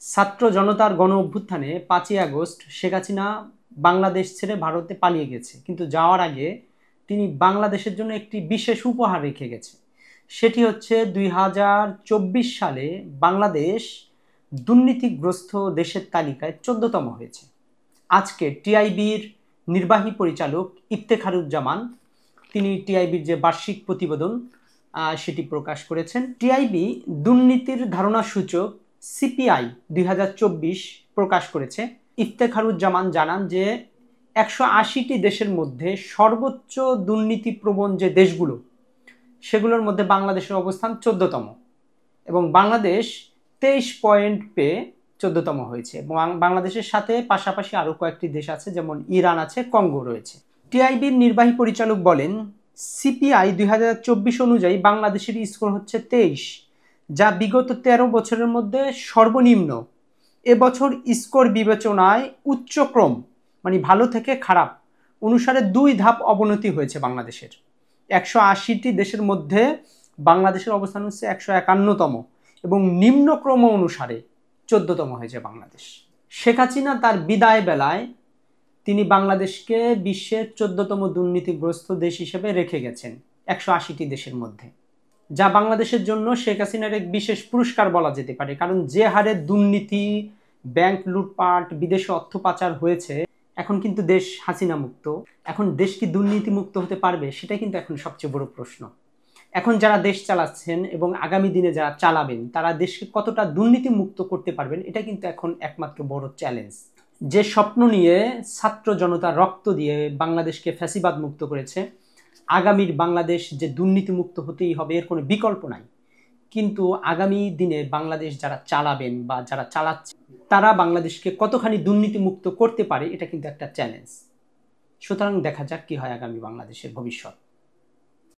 ছাত্র জনতার গণ অভ্যুত্থানে 5ই আগস্ট শেখ হাসিনা বাংলাদেশ ছেড়ে ভারতে পালিয়ে গেছে, কিন্তু যাওয়ার আগে তিনি বাংলাদেশের জন্য একটি বিশেষ উপহার রেখে গেছে। সেটি হচ্ছে 2024 সালে বাংলাদেশ দুর্নীতিগ্রস্ত দেশের তালিকায় 14তম হয়েছে। আজকে টিআইবির নির্বাহী পরিচালক ইফতেখারুজ্জামান তিনি টিআইবির যে বার্ষিক প্রতিবেদন সেটি প্রকাশ করেছেন। টিআইবি দুর্নীতির ধারণা সূচক সিপিআই 2024 প্রকাশ করেছে। ইফতেখারুজ্জামান জানান যে 180টি দেশের মধ্যে সর্বোচ্চ দুর্নীতিপ্রবণ যে দেশগুলো সেগুলোর মধ্যে বাংলাদেশের অবস্থান 14তম এবং বাংলাদেশ 23 পয়েন্ট পেয়ে 14তম হয়েছে। এবং বাংলাদেশের সাথে পাশাপাশি আরও কয়েকটি দেশ আছে, যেমন ইরান আছে, কঙ্গো রয়েছে। টিআইবির নির্বাহী পরিচালক বলেন, সিপিআই 2024 অনুযায়ী বাংলাদেশের স্কোর হচ্ছে 23, যা বিগত 13 বছরের মধ্যে সর্বনিম্ন। এবছর স্কোর বিবেচনায় উচ্চক্রম মানে ভালো থেকে খারাপ অনুসারে 2 ধাপ অবনতি হয়েছে বাংলাদেশের। 180টি দেশের মধ্যে বাংলাদেশের অবস্থান হচ্ছে 151তম এবং নিম্নক্রম অনুসারে 14তম হয়েছে বাংলাদেশ। শেখ হাসিনা তার বিদায় বেলায় তিনি বাংলাদেশকে বিশ্বের 14তম দুর্নীতিগ্রস্ত দেশ হিসেবে রেখে গেছেন 180টি দেশের মধ্যে, যা বাংলাদেশের জন্য শেখ হাসিনার এক বিশেষ পুরস্কার বলা যেতে পারে। কারণ যে হারে দুর্নীতি, ব্যাংক লুটপাট, বিদেশে অর্থ পাচার হয়েছে, এখন কিন্তু দেশ হাসিনা মুক্ত। এখন দেশ কি দুর্নীতি মুক্ত হতে পারবে, সেটা কিন্তু এখন সবচেয়ে বড় প্রশ্ন। এখন যারা দেশ চালাচ্ছেন এবং আগামী দিনে যারা চালাবেন তারা দেশকে কতটা দুর্নীতি মুক্ত করতে পারবেন, এটা কিন্তু এখন একমাত্র বড় চ্যালেঞ্জ। যে স্বপ্ন নিয়ে ছাত্র জনতা রক্ত দিয়ে বাংলাদেশকে ফ্যাসিবাদ মুক্ত করেছে, আগামীর বাংলাদেশ যে দুর্নীতি মুক্ত হতেই হবে এর কোনো বিকল্প নাই। কিন্তু আগামী দিনে বাংলাদেশ যারা চালাবেন বা যারা চালাচ্ছে তারা বাংলাদেশকে কতখানি দুর্নীতি মুক্ত করতে পারে, এটা কিন্তু একটা চ্যালেঞ্জ। সুতরাং দেখা যাক কি হয় আগামী বাংলাদেশের ভবিষ্যৎ।